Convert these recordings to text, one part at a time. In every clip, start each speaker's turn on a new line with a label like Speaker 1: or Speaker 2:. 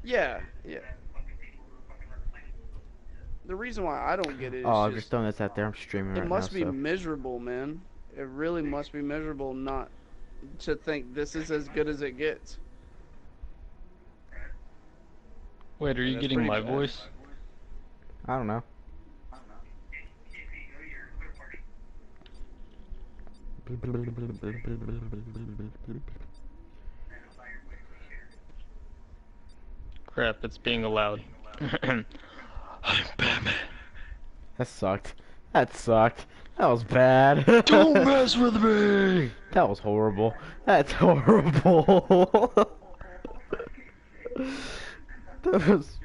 Speaker 1: Yeah, yeah. The reason why I don't get it
Speaker 2: Oh,
Speaker 1: is
Speaker 2: I'm just
Speaker 1: just
Speaker 2: throwing this out there. I'm streaming
Speaker 1: it
Speaker 2: right now,
Speaker 1: must be
Speaker 2: so.
Speaker 1: miserable, man. It really must be miserable not to think this is as good as it gets.
Speaker 3: Wait, are
Speaker 1: Like
Speaker 3: you
Speaker 1: that's
Speaker 3: getting
Speaker 1: pretty
Speaker 3: my
Speaker 1: bad.
Speaker 3: voice?
Speaker 2: I don't know.
Speaker 3: Crap, it's being allowed. I'm Batman.
Speaker 2: That sucked. That sucked. That was bad.
Speaker 3: Don't mess with me!
Speaker 2: That was horrible. That's horrible. That was.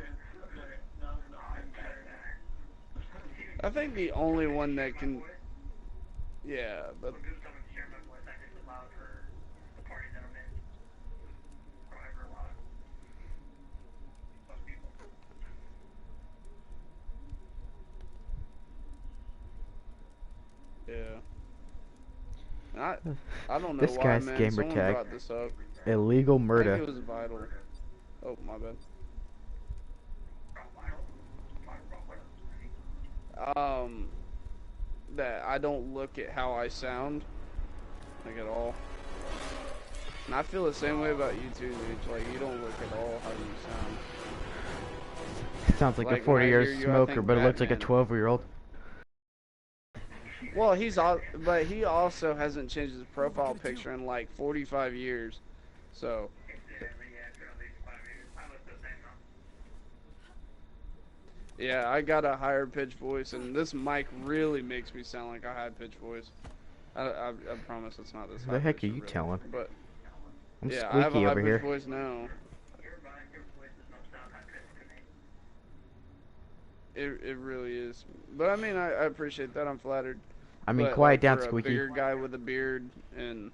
Speaker 1: I think the only one that can, yeah, but yeah. I I don't know
Speaker 2: This
Speaker 1: why,
Speaker 2: guy's
Speaker 1: man.
Speaker 2: gamer
Speaker 1: Someone
Speaker 2: tag.
Speaker 1: brought this up.
Speaker 2: Illegal
Speaker 1: I think
Speaker 2: murder.
Speaker 1: it was Vital. Oh, my bad. That I don't look at how I sound, like at all. And I feel the same way about you too, dude. Like you don't look at all how you sound.
Speaker 2: Sounds like a
Speaker 1: Like when I
Speaker 2: 40-year
Speaker 1: hear you, I
Speaker 2: smoker,
Speaker 1: think
Speaker 2: but it looks like a
Speaker 1: Batman.
Speaker 2: 12-year-old.
Speaker 1: Well, he's all, but he also hasn't changed his profile picture in like 45 years. So, yeah, I got a higher pitched voice, and this mic really makes me sound like a high pitched voice. I promise it's not this
Speaker 2: Who
Speaker 1: high
Speaker 2: the heck are
Speaker 1: pitched
Speaker 2: you
Speaker 1: really,
Speaker 2: telling?
Speaker 1: but
Speaker 2: I'm
Speaker 1: yeah, I have a
Speaker 2: squeaky
Speaker 1: high
Speaker 2: over
Speaker 1: pitched
Speaker 2: here.
Speaker 1: voice now. It really is. But I mean, I appreciate that. I'm flattered.
Speaker 2: I mean,
Speaker 1: But
Speaker 2: quiet
Speaker 1: like
Speaker 2: down,
Speaker 1: for a
Speaker 2: Squeaky.
Speaker 1: bigger guy with a beard and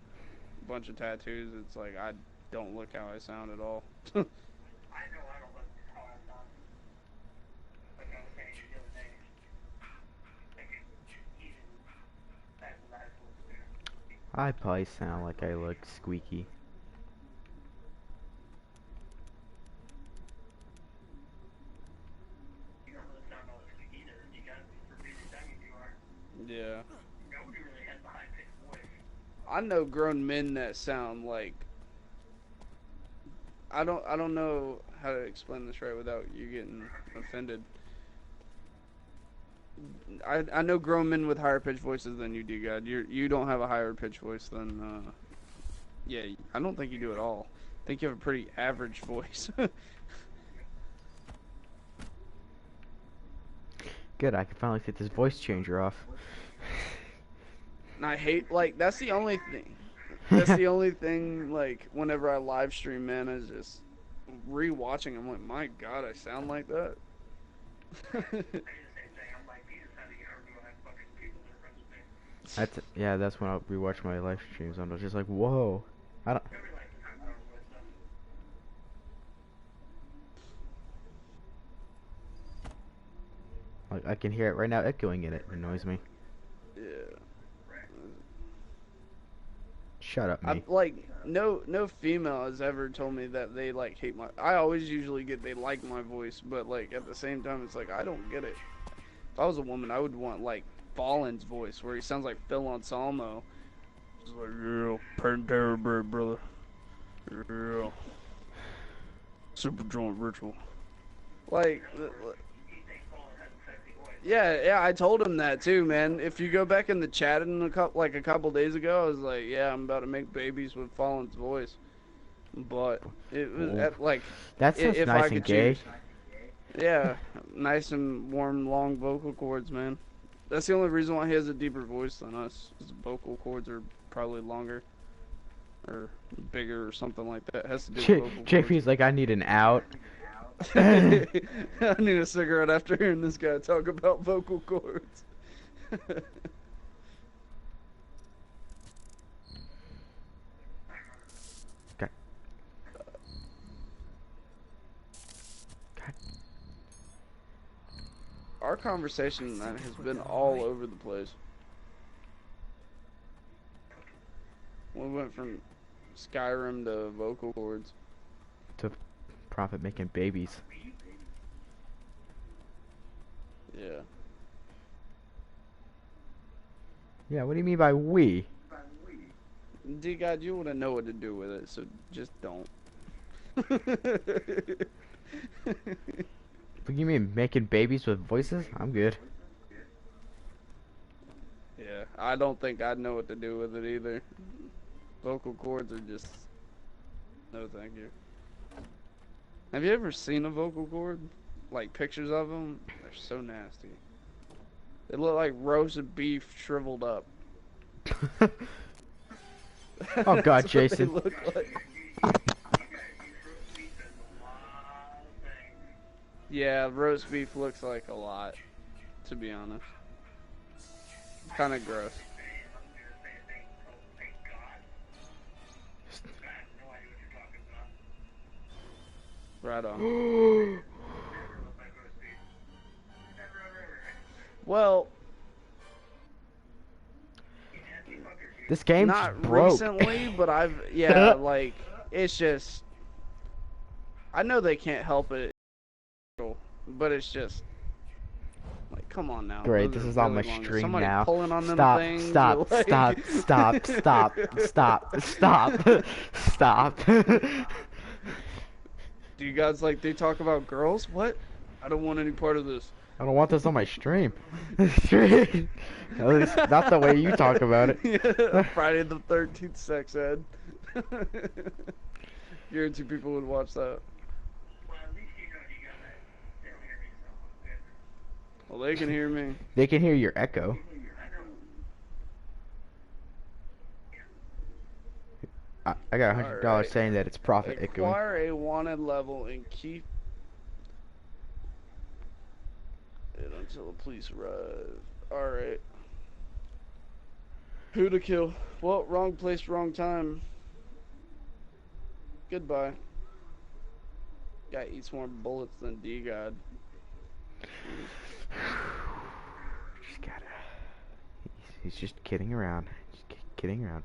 Speaker 1: a bunch of tattoos, it's like I don't look how I sound at all.
Speaker 2: I probably sound like I look squeaky.
Speaker 1: Yeah. I know grown men that sound like I don't know how to explain this right without you getting offended. I know grown men with higher pitched voices than you do, God. You don't have a higher pitched voice than yeah, I don't think you do at all. I think you have a pretty average voice.
Speaker 2: Good, I can finally get this voice changer off.
Speaker 1: And I hate like that's the only thing. That's the only thing like whenever I live stream, man, is just rewatching. I'm like, my God, I sound like that.
Speaker 2: That's when I'll rewatch my live streams. I'm just like, whoa. I don't. Like, I can hear it right now echoing in it. It annoys me.
Speaker 1: Yeah.
Speaker 2: Shut up,
Speaker 1: I
Speaker 2: me.
Speaker 1: like no female has ever told me that they like hate my. I always usually get they like my voice, but like at the same time, it's like I don't get it. If I was a woman, I would want like Fallen's voice, where he sounds like Phil Anselmo. Just like yeah, Pantera, brother. Yeah, super joint ritual. Like, yeah, I told him that too, man. If you go back in the chat in a couple days ago, I was like, yeah, I'm about to make babies with Fallen's voice. But it was
Speaker 2: Whoa.
Speaker 1: like,
Speaker 2: That sounds
Speaker 1: if I
Speaker 2: nice and
Speaker 1: could
Speaker 2: gay.
Speaker 1: choose, yeah, nice and warm, long vocal cords, man. That's the only reason why he has a deeper voice than us. His vocal cords are probably longer or bigger or something like that. It has to do with vocal cords.
Speaker 2: JP's like, I need an out.
Speaker 1: I need a cigarette after hearing this guy talk about vocal cords.
Speaker 2: God. God.
Speaker 1: Our conversation man, has been all over the place. We went from Skyrim to vocal cords.
Speaker 2: Prophet making babies.
Speaker 1: Yeah.
Speaker 2: Yeah, what do you mean by we?
Speaker 1: D-God, you wouldn't know what to do with it, so just don't.
Speaker 2: What do you mean making babies with voices? I'm good.
Speaker 1: Yeah, I don't think I'd know what to do with it either. Vocal cords are just... No thank you. Have you ever seen a vocal cord? Like pictures of them? They're so nasty. They look like roasted beef shriveled up.
Speaker 2: Oh God,
Speaker 1: That's what
Speaker 2: Jason.
Speaker 1: they look like. Yeah, roast beef looks like a lot, to be honest. Kind of gross. Right on. Well,
Speaker 2: This game's
Speaker 1: not
Speaker 2: broke.
Speaker 1: recently, but yeah, like, it's just, I know they can't help it, but it's just, like, come on now.
Speaker 2: Great,
Speaker 1: Those
Speaker 2: this
Speaker 1: are
Speaker 2: is on
Speaker 1: really
Speaker 2: my
Speaker 1: long.
Speaker 2: stream
Speaker 1: Somebody
Speaker 2: now.
Speaker 1: pulling on them
Speaker 2: Stop,
Speaker 1: things,
Speaker 2: stop,
Speaker 1: or, like-
Speaker 2: stop, stop, stop, stop, stop, stop.
Speaker 1: Do you guys like, they talk about girls? What? I don't want any part of this.
Speaker 2: I don't want this on my stream. At least not the way you talk about it.
Speaker 1: Yeah, Friday the 13th sex ed. Guarantee people would watch that. Well, they can hear me.
Speaker 2: They can hear your echo. I got $100
Speaker 1: Alright.
Speaker 2: saying that it's profit echoing.
Speaker 1: Acquire a wanted level and keep it until the police arrive. Alright. Who to kill? Well, wrong place, wrong time. Goodbye. Guy eats more bullets than D-God.
Speaker 2: Just gotta. He's just kidding around. Just kidding around.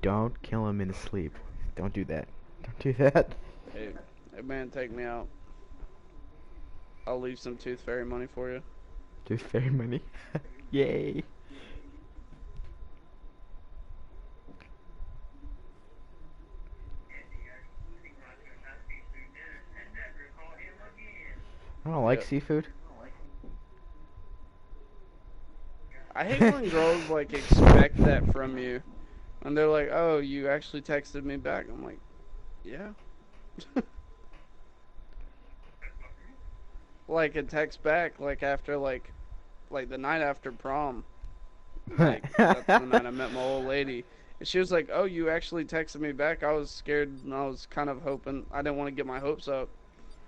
Speaker 2: Don't kill him in his sleep. Don't do that. Don't do that.
Speaker 1: Hey, man, take me out. I'll leave some Tooth Fairy money for you.
Speaker 2: Tooth Fairy money. Yay. I don't like
Speaker 1: Yep.
Speaker 2: seafood.
Speaker 1: I hate when girls like expect that from you, and they're like, "Oh, you actually texted me back." I'm like, "Yeah." Like a text back, like after like the night after prom. Like that's the night I met my old lady. And she was like, "Oh, you actually texted me back." I was scared, and I was kind of hoping. I didn't want to get my hopes up.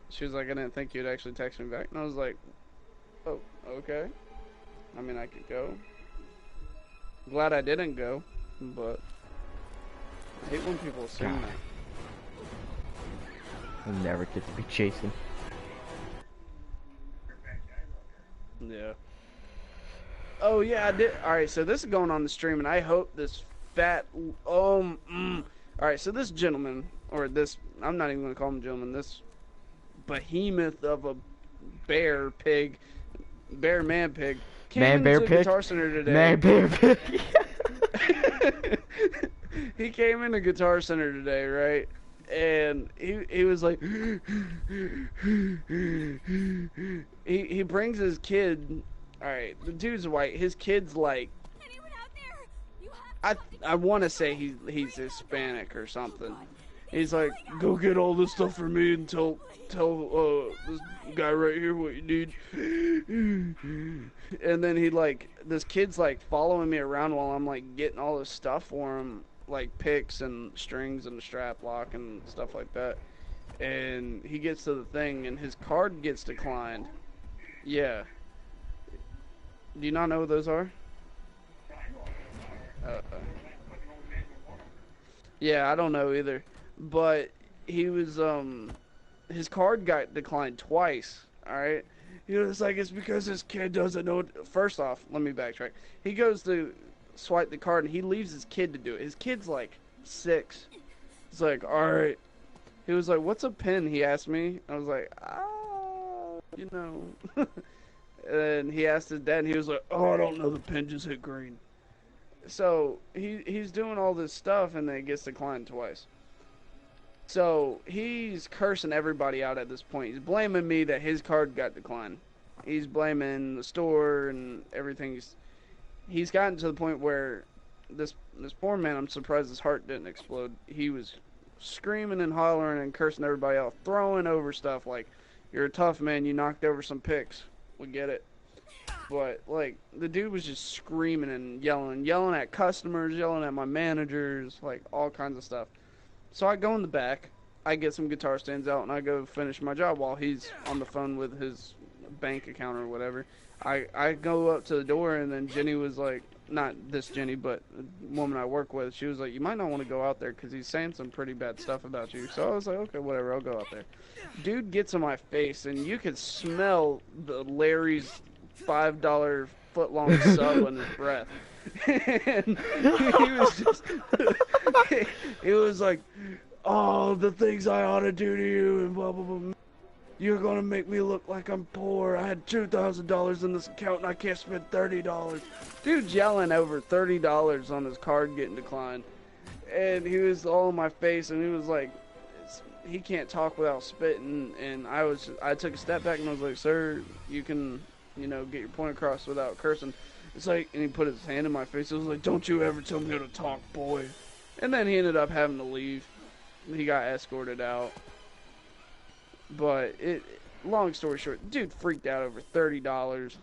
Speaker 1: She was like, "I didn't think you'd actually text me back," and I was like, "Oh, okay." I mean, I could go. Glad I didn't go, but I hate when people assume
Speaker 2: God.
Speaker 1: that.
Speaker 2: I'll never get to be Jason.
Speaker 1: Yeah. Oh yeah, I did. All right, so this is going on the stream, and I hope this fat. All right, so this gentleman, or this, I'm not even gonna call him gentleman. This behemoth of a bear man pig. Came
Speaker 2: Man, bear,
Speaker 1: into
Speaker 2: pig?
Speaker 1: Guitar Center today.
Speaker 2: Man, bear, pig.
Speaker 1: He came into Guitar Center today, right? And he was like, he brings his kid. All right, the dude's white. His kid's like,
Speaker 4: Anyone out there? You have
Speaker 1: I want to say he's Hispanic or something. He's like, go get all this stuff for me and tell this guy right here what you need. And then this kid's like following me around while I'm like getting all this stuff for him, like picks and strings and a strap lock and stuff like that. And he gets to the thing and his card gets declined. Yeah. Do you not know what those are? Yeah, I don't know either. But he was, his card got declined twice, alright? He was like, it's because this kid doesn't know. First off, let me backtrack. He goes to swipe the card and he leaves his kid to do it. His kid's like 6. It's like, all right. He was like, what's a pin? He asked me. I was like, you know. And he asked his dad, and he was like, oh, I don't know, the pin just hit green. So he's doing all this stuff, and then it gets declined twice. So he's cursing everybody out at this point. He's blaming me that his card got declined. He's blaming the store and everything. He's gotten to the point where this poor man, I'm surprised his heart didn't explode. He was screaming and hollering and cursing everybody out, throwing over stuff like, you're a tough man, you knocked over some picks. We get it. But, like, the dude was just screaming and yelling at customers, yelling at my managers, like, all kinds of stuff. So I go in the back, I get some guitar stands out, and I go finish my job while he's on the phone with his bank account or whatever. I go up to the door, and then Jenny was like, not this Jenny, but a woman I work with, she was like, you might not want to go out there because he's saying some pretty bad stuff about you. So I was like, okay, whatever, I'll go out there. Dude gets in my face, and you could smell the Larry's $5 foot-long sub on his breath. And he was just, he was like, oh, the things I ought to do to you, and blah, blah, blah. You're going to make me look like I'm poor. I had $2,000 in this account, and I can't spend $30. Dude's yelling over $30 on his card getting declined. And he was all in my face, and he was like, he can't talk without spitting. And I took a step back, and I was like, sir, you can, you know, get your point across without cursing. It's like, and he put his hand in my face. It was like, don't you ever tell me how to talk, boy. And then he ended up having to leave. He got escorted out. But long story short, dude freaked out over $30.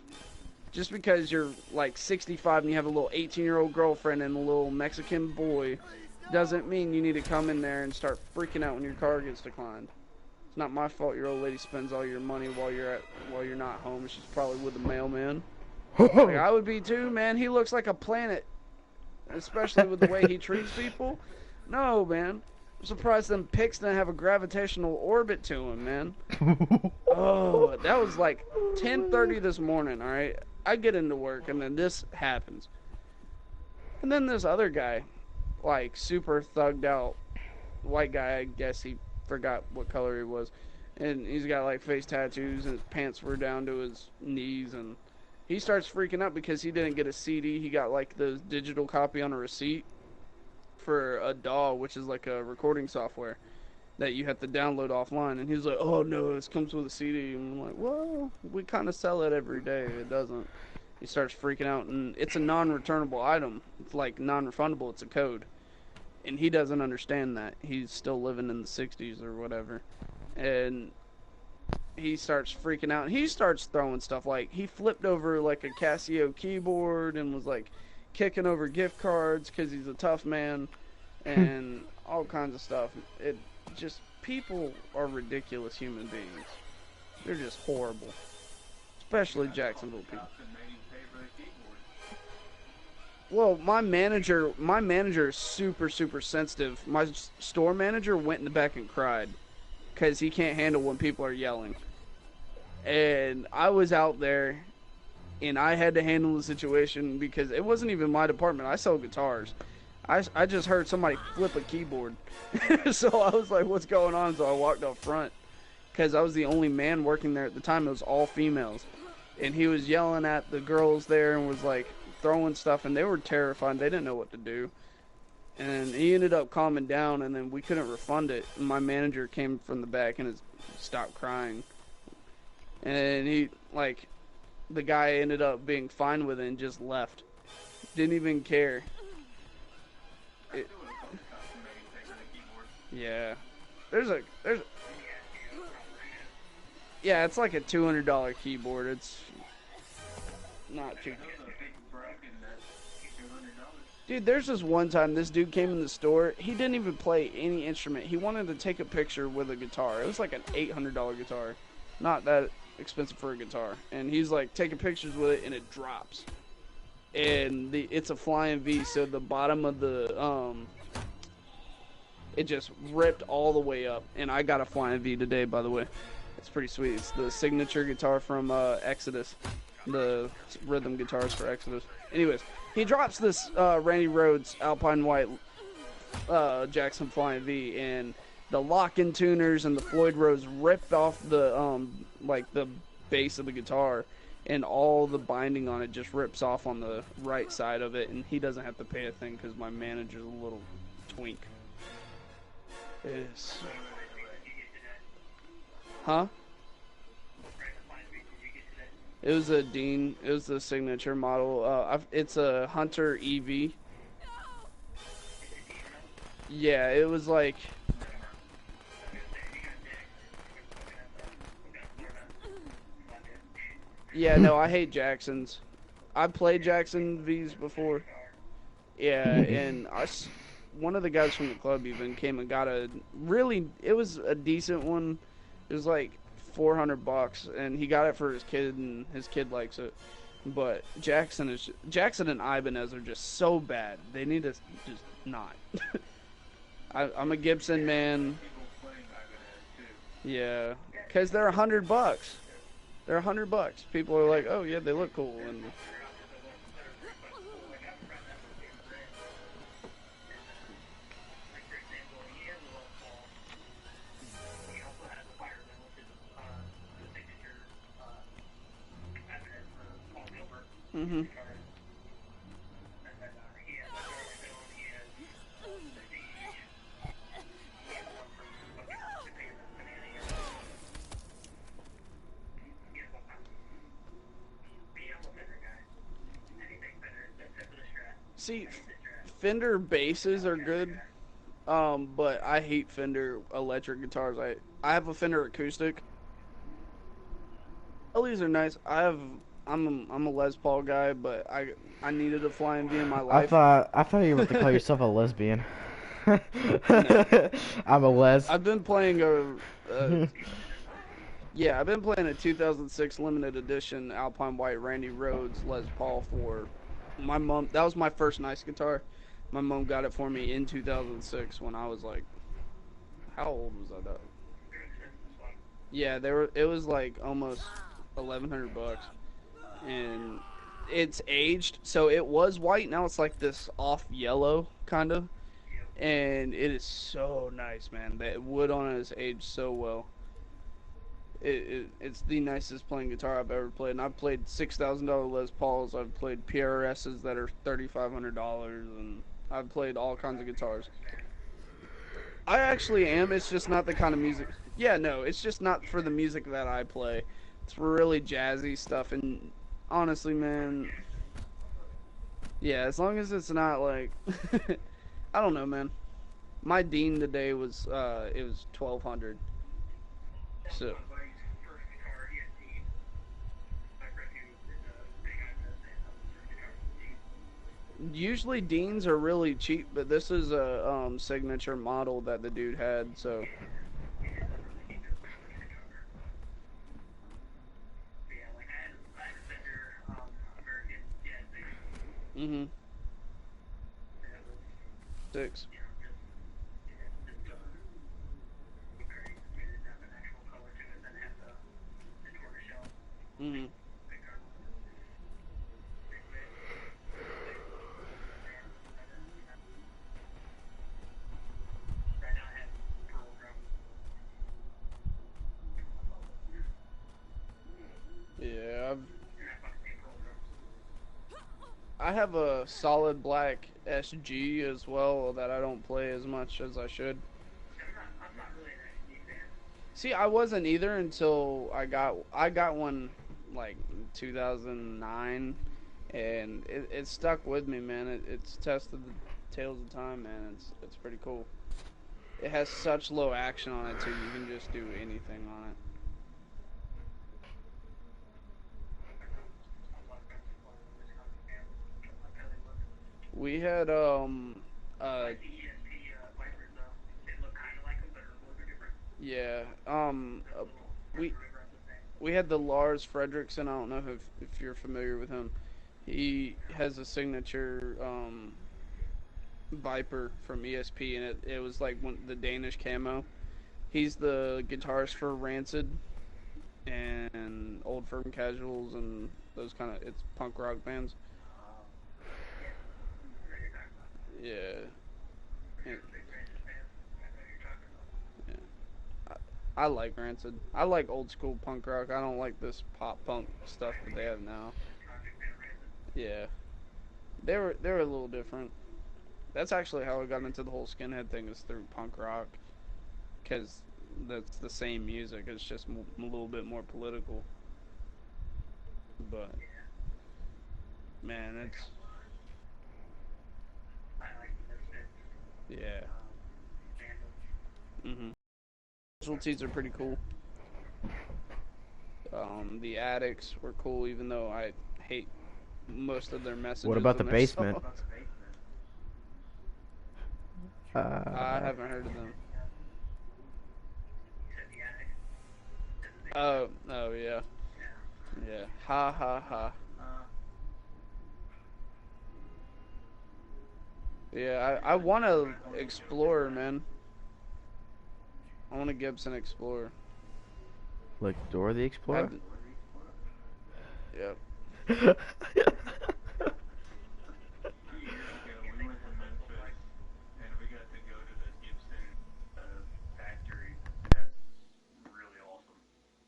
Speaker 1: Just because you're like 65 and you have a little 18-year-old girlfriend and a little Mexican boy doesn't mean you need to come in there and start freaking out when your car gets declined. It's not my fault your old lady spends all your money while you're not home. She's probably with the mailman. Like I would be too, man. He looks like a planet, especially with the way he treats people. No, man. I'm surprised them pics didn't have a gravitational orbit to him, man. Oh, that was like 10:30 this morning, alright? I get into work, and then this happens. And then this other guy, like, super thugged out white guy, I guess he forgot what color he was. And he's got, like, face tattoos, and his pants were down to his knees, and he starts freaking out because he didn't get a CD. He got, like, the digital copy on a receipt for a DAW, which is like a recording software that you have to download offline. And he's like, oh no, this comes with a CD. And I'm like, well, we kind of sell it every day. It doesn't. He starts freaking out, and it's a non-returnable item. It's like non-refundable. It's a code. And he doesn't understand that. He's still living in the 60s or whatever. And he starts freaking out. He starts throwing stuff. Like, he flipped over like a Casio keyboard and was like kicking over gift cards because he's a tough man and all kinds of stuff. It just, people are ridiculous human beings. They're just horrible, especially Jacksonville people. Well, my manager is super sensitive. My store manager went in the back and cried because he can't handle when people are yelling. And I was out there, and I had to handle the situation because it wasn't even my department. I sell guitars. I just heard somebody flip a keyboard. So I was like, what's going on? So I walked up front because I was the only man working there at the time. It was all females. And he was yelling at the girls there and was like throwing stuff, and they were terrified. They didn't know what to do. And he ended up calming down, and then we couldn't refund it. And my manager came from the back and stopped crying. And he, like, the guy ended up being fine with it and just left. Didn't even care. Yeah. Yeah, it's like a $200 keyboard. It's not too. Dude, there's this one time this dude came in the store. He didn't even play any instrument. He wanted to take a picture with a guitar. It was like an $800 guitar. Not that expensive for a guitar. And he's like taking pictures with it, and it drops. And it's a flying V, so the bottom of the it just ripped all the way up. And I got a flying V today, by the way. It's pretty sweet. It's the signature guitar from Exodus, the rhythm guitars for Exodus. Anyways, he drops this Randy Rhoads Alpine White Jackson Flying V, and the lock-in tuners and the Floyd Rose ripped off the like the base of the guitar, and all the binding on it just rips off on the right side of it, and he doesn't have to pay a thing because my manager's a little twink. It is. Huh? It was a Dean. It was the signature model. It's a Hunter EV. Yeah, it was like. Yeah, no, I hate Jacksons. I played Jackson V's before. Yeah, and one of the guys from the club even came and got a really. It was a decent one. It was like $400, and he got it for his kid, and his kid likes it. But Jackson and Ibanez are just so bad. They need to just not. I'm a Gibson man. Yeah, because they're $100. They're $100. People are like, oh yeah, they look cool. And mhm. See, Fender basses are good, but I hate Fender electric guitars. I have a Fender acoustic. These are nice. I'm a Les Paul guy, but I needed a Flying V in my life.
Speaker 2: I thought you were about to call yourself a lesbian.
Speaker 1: No.
Speaker 2: I'm a les.
Speaker 1: I've been playing yeah, I've been playing a 2006 limited edition Alpine White Randy Rhoads Les Paul for my mom. That was my first nice guitar. My mom got it for me in 2006 when I was like, how old was I? That? Yeah, it was like almost $1,100, and it's aged. So it was white. Now it's like this off yellow kind of, and it is so nice, man. That wood on it has aged so well. It's the nicest playing guitar I've ever played, and I've played $6,000 Les Pauls. I've played PRSs that are $3,500, and I've played all kinds of guitars. I actually am. It's just not the kind of music. Yeah, no, it's just not for the music that I play. It's for really jazzy stuff, and honestly, man, yeah, as long as it's not like, I don't know, man. My Dean today was it was $1,200. So. Usually Deans are really cheap, but this is a signature model that the dude had, so. Mhm. 6. Mhm. Yeah, I have a solid black SG as well that I don't play as much as I should. See, I wasn't either until I got one like 2009, and it stuck with me, man. It's tested the tales of time, man. It's pretty cool. It has such low action on it too. You can just do anything on it. We had yeah, we had the Lars Fredriksson. I don't know if you're familiar with him. He has a signature Viper from ESP, and it was like the Danish camo. He's the guitarist for Rancid and Old Firm Casuals and those kind of it's punk rock bands. Yeah. And, yeah. I like Rancid. I like old school punk rock. I don't like this pop punk stuff that they have now. Yeah, they were a little different. That's actually how I got into the whole skinhead thing, is through punk rock, because that's the same music. It's just a little bit more political. But man, it's yeah. Mhm. Casualties are pretty cool. The Addicts were cool, even though I hate most of their messages.
Speaker 2: What about
Speaker 1: in
Speaker 2: the
Speaker 1: their
Speaker 2: Basement?
Speaker 1: songs. I haven't heard of them. Oh yeah, yeah. Ha ha ha. Yeah, I want to Explorer, man. I want a Gibson Explorer.
Speaker 2: Like Dora the Explorer?
Speaker 1: Yep.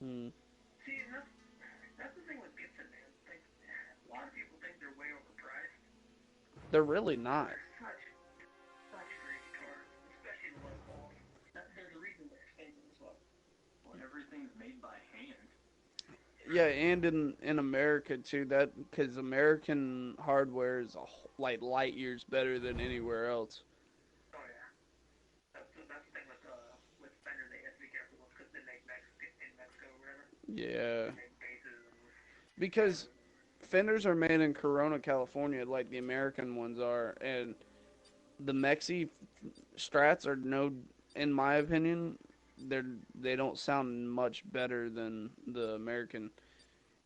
Speaker 1: Hmm. They're really not. Yeah, and in America too. That because American hardware is like light years better than anywhere else. Yeah, because Fenders are made in Corona, California, like the American ones are, and the Mexi Strats are no, in my opinion, they don't sound much better than the American.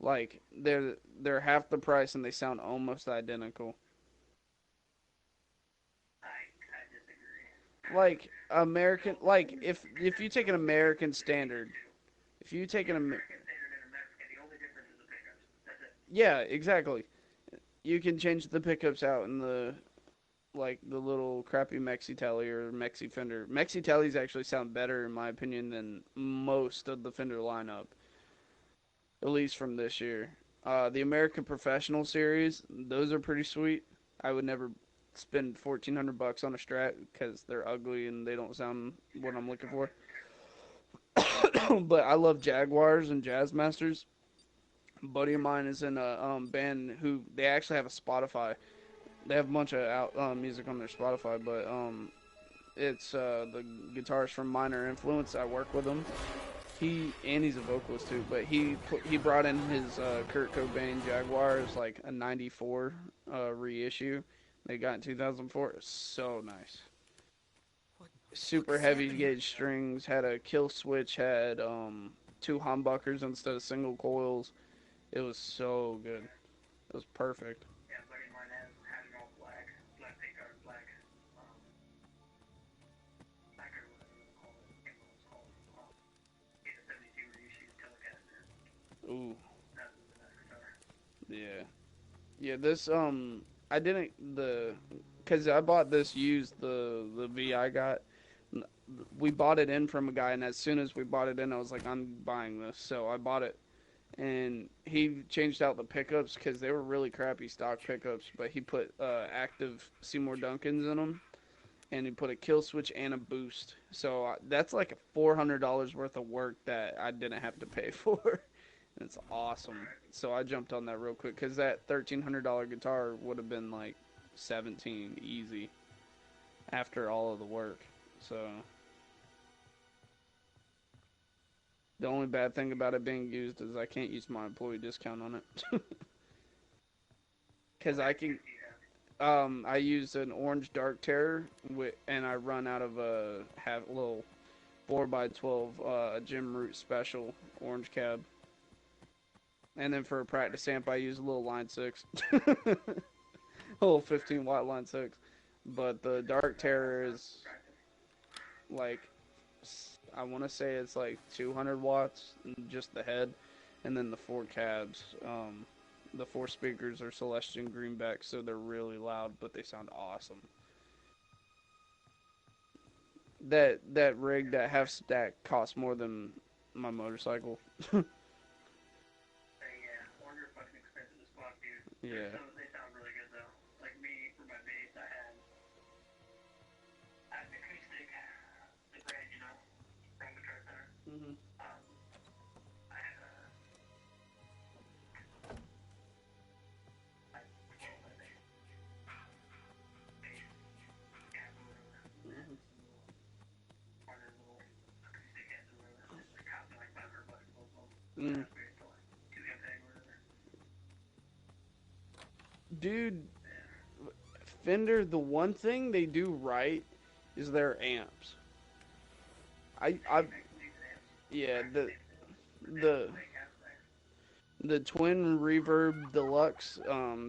Speaker 1: Like they're half the price and they sound almost identical. Like American, like if you take an American standard, if you take yeah, exactly. You can change the pickups out in the like the little crappy Mexi Tele or Mexi Fender. Mexi Teles actually sound better in my opinion than most of the Fender lineup, at least from this year. The American Professional series, those are pretty sweet. I would never spend $1,400 on a Strat because they're ugly and they don't sound what I'm looking for. But I love Jaguars and Jazzmasters. A buddy of mine is in a band who they actually have a Spotify. They have a bunch of music on their Spotify, but it's the guitarist from Minor Influence. I work with him. He's a vocalist too, but he brought in his Kurt Cobain Jaguars, like a '94 reissue. They got in 2004. It was so nice. Super heavy gauge strings. Had a kill switch. Had two humbuckers instead of single coils. It was so good. It was perfect. Ooh, yeah, yeah. This I didn't cause I bought this used the V I got. We bought it in from a guy, and as soon as we bought it in, I was like, I'm buying this. So I bought it, and he changed out the pickups because they were really crappy stock pickups. But he put active Seymour Duncans in them, and he put a kill switch and a boost. So that's like $400 worth of work that I didn't have to pay for. It's awesome. So I jumped on that real quick because that $1,300 guitar would have been like 17 easy after all of the work. So the only bad thing about it being used is I can't use my employee discount on it. Because I can. I use an orange Dark Terror, and I run out of a have little 4x12 Jim Root Special orange cab. And then for a practice amp, I use a little Line 6. A little 15-watt Line 6. But the Dark Terror is like, I want to say it's like 200 watts, just the head. And then the four cabs, the four speakers are Celestion Greenback, so they're really loud, but they sound awesome. That rig, that half stack, costs more than my motorcycle. Yeah. Mhm. Mhm. Mm. Dude, Fender, the one thing they do right is their amps. I yeah, the the twin reverb deluxe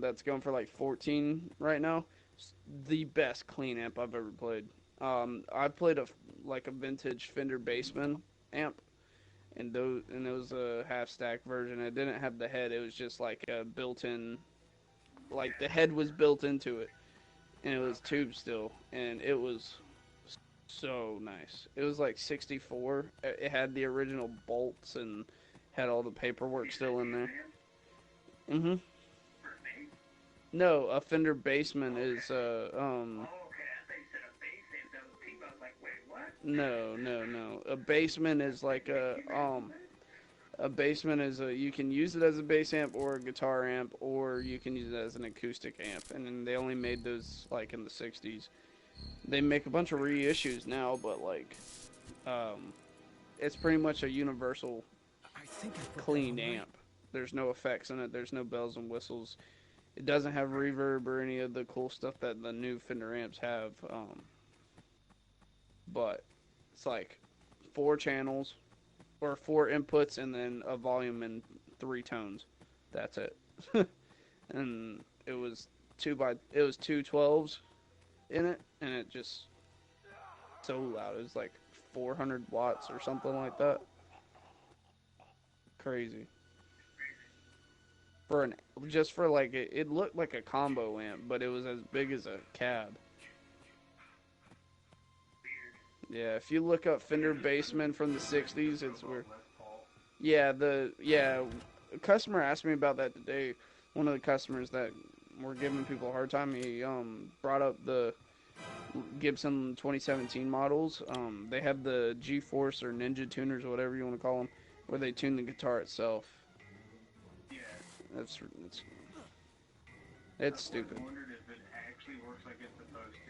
Speaker 1: that's going for like 14 right now, the best clean amp I've ever played. I played like a vintage Fender Bassman amp, and it was a half stack version. It didn't have the head. It was just like a built-in, like the head was built into it, and it was tube still, and it was so nice. It was like 64. It had the original bolts and had all the paperwork still in there. Mhm. No, a Fender Bassman is no, no, no. A Bassman is a, you can use it as a bass amp or a guitar amp, or you can use it as an acoustic amp. And then they only made those like in the 60s. They make a bunch of reissues now, but like um it's pretty much a universal clean amp. There's no effects in it. There's no bells and whistles. It doesn't have reverb or any of the cool stuff that the new Fender amps have. But it's like 4 channels or 4 inputs and then a volume and 3 tones. That's it. And it was it was 2 12s in it, and it just so loud. It was like 400 watts or something like that. Crazy. For an just for like it looked like a combo amp, but it was as big as a cab. Yeah, if you look up Fender Bassman from the 60s, it's weird. Yeah, a customer asked me about that today. One of the customers that were giving people a hard time, he brought up the Gibson 2017 models. They have the G-Force or Ninja tuners or whatever you want to call them, where they tune the guitar itself. That's it's stupid.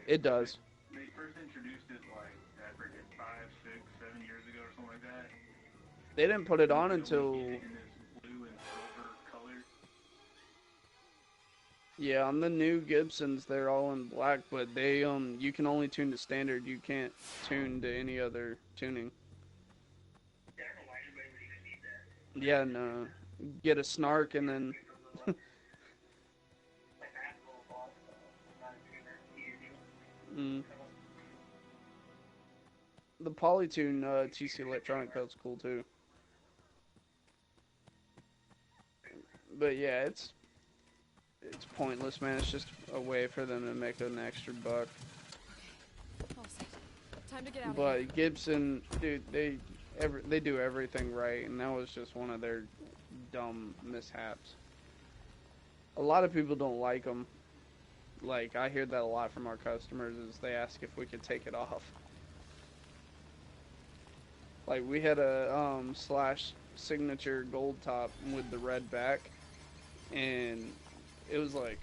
Speaker 1: It does. They didn't put it on until yeah, on the new Gibsons they're all in black, but they you can only tune to standard. You can't tune to any other tuning. Yeah, no. Get a snark and then mm. The Polytune TC Electronic belt's cool too. But yeah, it's pointless, man. It's just a way for them to make an extra buck.
Speaker 4: All set. Time to get out of here.
Speaker 1: But Gibson, dude, they do everything right, and that was just one of their dumb mishaps. A lot of people don't like them. Like I hear that a lot from our customers is they ask if we could take it off. Like we had a Slash signature gold top with the red back, and it was like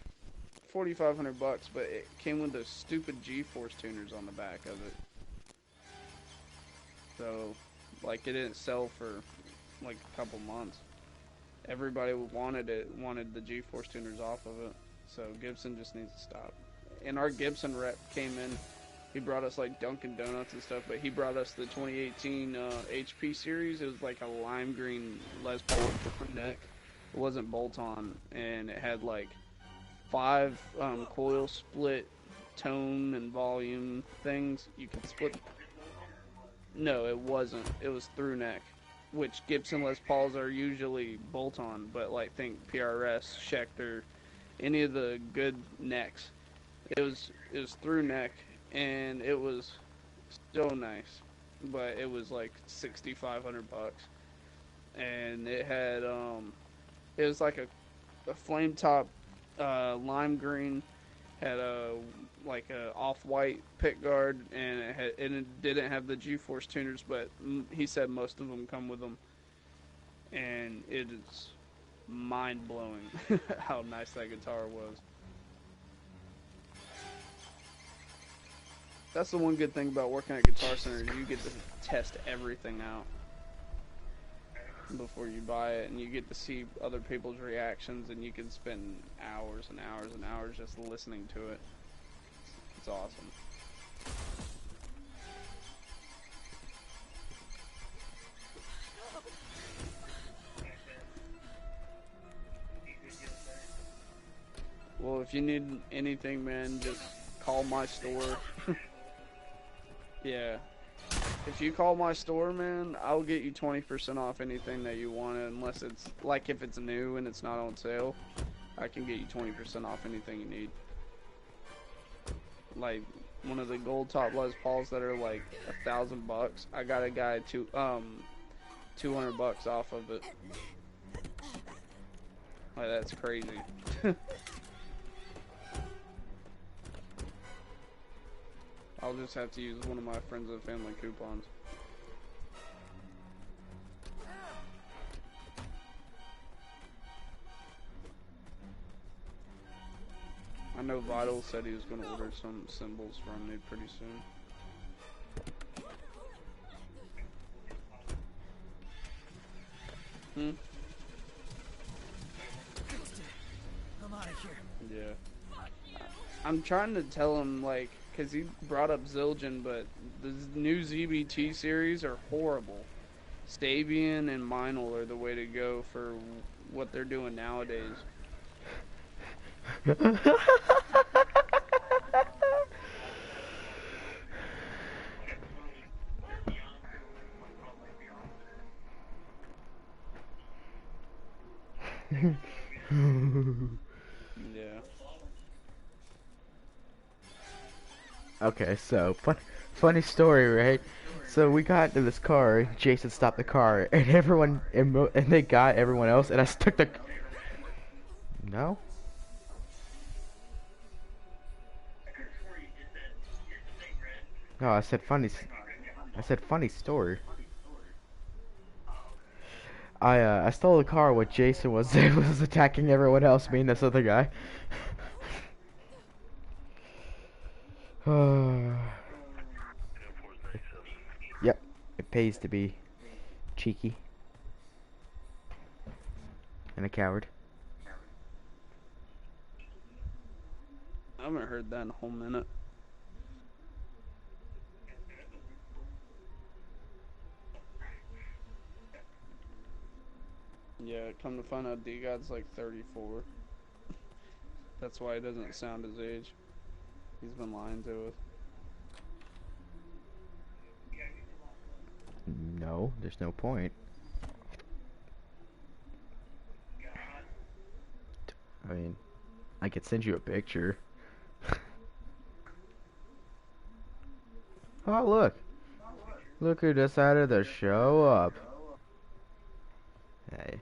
Speaker 1: $4,500, but it came with those stupid G-Force tuners on the back of it. So, like, it didn't sell for like a couple months. Everybody wanted the G-Force tuners off of it. So Gibson just needs to stop. And our Gibson rep came in. He brought us like Dunkin' Donuts and stuff, but he brought us the 2018 HP series. It was like a lime green Les Paul neck. It wasn't bolt-on, and it had like 5 coil split tone and volume things. You could split. No, it wasn't. It was through neck, which Gibson Les Pauls are usually bolt-on, but like think PRS, Schecter, any of the good necks. It was through neck, and it was so nice, but it was like $6,500, and it had it was like a flame top lime green, had a like a off-white pick guard, and it didn't have the G-force tuners, but he said most of them come with them, and it is mind-blowing how nice that guitar was. That's the one good thing about working at Guitar Center. You get to test everything out before you buy it, and you get to see other people's reactions, and you can spend hours and hours and hours just listening to it. It's awesome. Well, if you need anything, man, just call my store. Yeah. If you call my store, man, I'll get you 20% off anything that you want, unless it's, like, if it's new and it's not on sale, I can get you 20% off anything you need. Like, one of the gold top Les Pauls that are, like, $1,000, I got a guy $200 off of it. Like, that's crazy. I'll just have to use one of my friends and family coupons. I know Vital said he was going to order some cymbals from me pretty soon.
Speaker 5: I'm out of here.
Speaker 1: Yeah. I'm trying to tell him, like, because he brought up Zildjian, but the new ZBT series are horrible. Stabian and Meinl are the way to go for what they're doing nowadays. Yeah.
Speaker 2: Okay, so funny story, right? So we got into this car. Jason stopped the car, and and they got everyone else, and I stuck the. No. No, I said funny. I said funny story. I stole the car when Jason was was attacking everyone else, me and this other guy. Yep, it pays to be cheeky and a coward.
Speaker 1: I haven't heard that in a whole minute. Yeah, come to find out D-God's like 34. That's why he doesn't sound his age. He's been lying to us.
Speaker 2: No, there's no point. I mean, I could send you a picture. Oh, look. Look who decided to show up. Hey.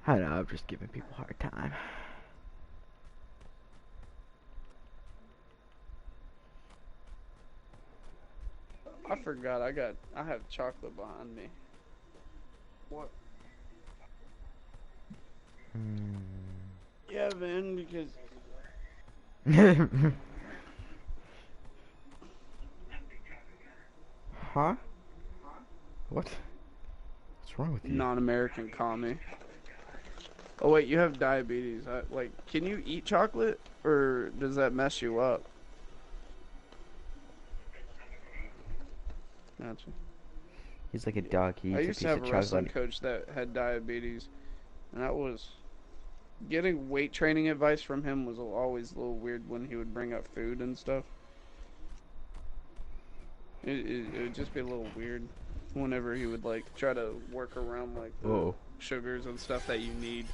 Speaker 2: I know, I'm just giving people a hard time.
Speaker 1: I forgot I have chocolate behind me. What? Yeah, Vin, because
Speaker 2: Huh? What? What's wrong with you?
Speaker 1: non-American commie. Oh wait, you have diabetes. Like, can you eat chocolate, or does that mess you up? Gotcha.
Speaker 2: He's like a dog. He
Speaker 1: I
Speaker 2: eats a
Speaker 1: used to
Speaker 2: piece
Speaker 1: have
Speaker 2: of
Speaker 1: a wrestling
Speaker 2: chocolate.
Speaker 1: coach that had diabetes, and that was getting weight training advice from him was always a little weird when he would bring up food and stuff. It would just be a little weird whenever he would like try to work around like the
Speaker 2: Whoa.
Speaker 1: sugars and stuff that you need.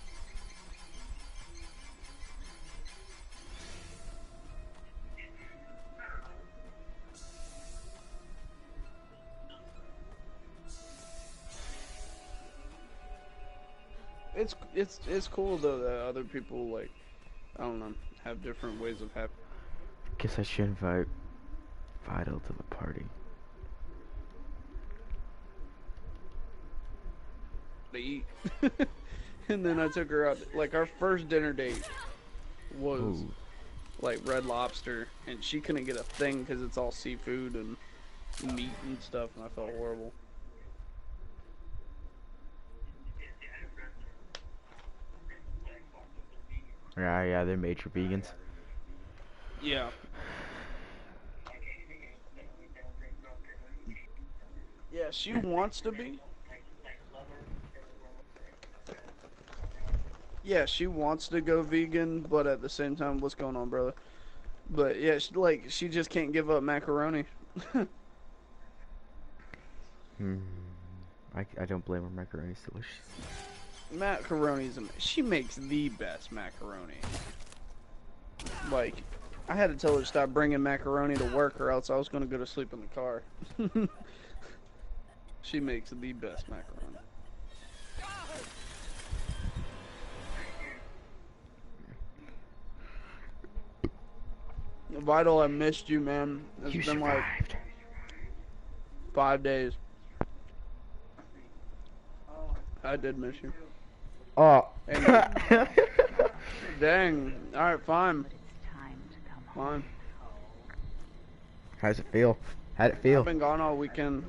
Speaker 1: It's cool though that other people like, I don't know, have different ways of happy.
Speaker 2: Guess I should invite Vital to the party.
Speaker 1: To eat. And then I took her out. Like our first dinner date was
Speaker 2: Ooh.
Speaker 1: like Red Lobster, and she couldn't get a thing because it's all seafood and meat and stuff, and I felt horrible.
Speaker 2: Yeah, they're major vegans.
Speaker 1: Yeah. Yeah, she wants to be. Yeah, she wants to go vegan, but at the same time, what's going on, brother? But yeah, she just can't give up macaroni.
Speaker 2: I don't blame her. Macaroni's delicious.
Speaker 1: She makes the best macaroni. Like, I had to tell her to stop bringing macaroni to work, or else I was gonna go to sleep in the car. She makes the best macaroni. Vital, I missed you, man. It's
Speaker 2: You
Speaker 1: been
Speaker 2: survived.
Speaker 1: like 5 days. I did miss you.
Speaker 2: Oh.
Speaker 1: Hey, dang. Alright, fine. Fine.
Speaker 2: How's it feel? How'd it feel?
Speaker 1: I've been gone all weekend.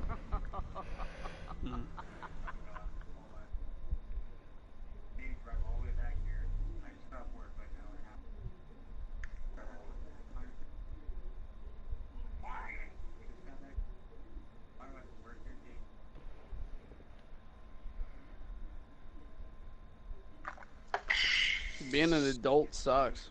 Speaker 1: Being an adult sucks.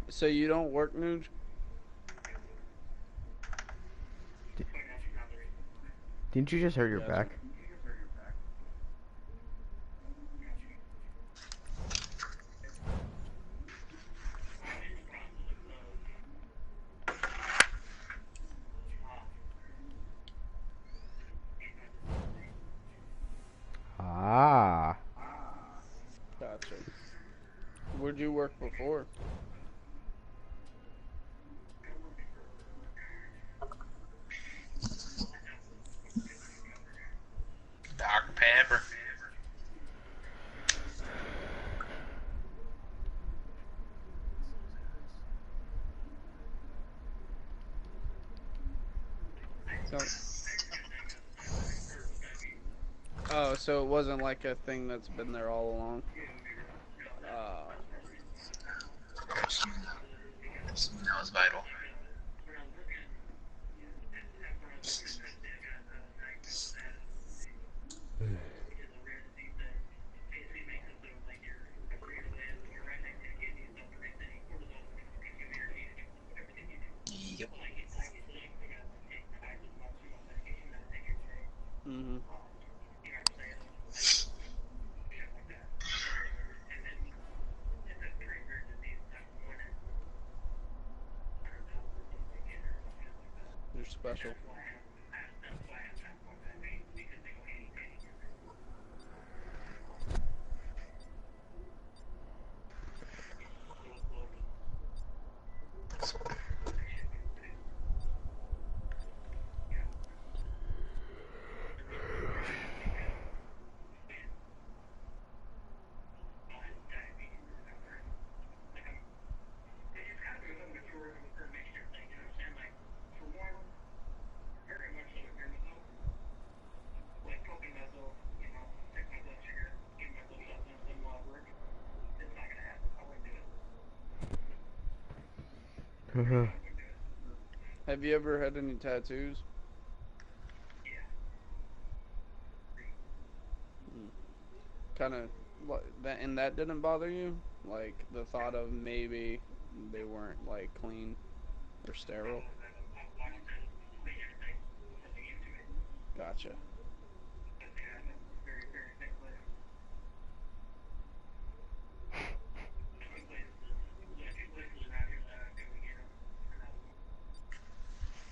Speaker 1: So you don't work, Nuge?
Speaker 2: Didn't you just hurt your
Speaker 1: Yes.
Speaker 2: back? Ah.
Speaker 1: Gotcha. Where'd you work before?
Speaker 6: Dr. Pepper.
Speaker 1: Oh, so it wasn't like a thing that's been there all along?
Speaker 6: That was vital. Yep.
Speaker 1: Mm-hmm. You're special. Have you ever had any tattoos? Kind of, and that didn't bother you? Like the thought of maybe they weren't like clean or sterile. Gotcha.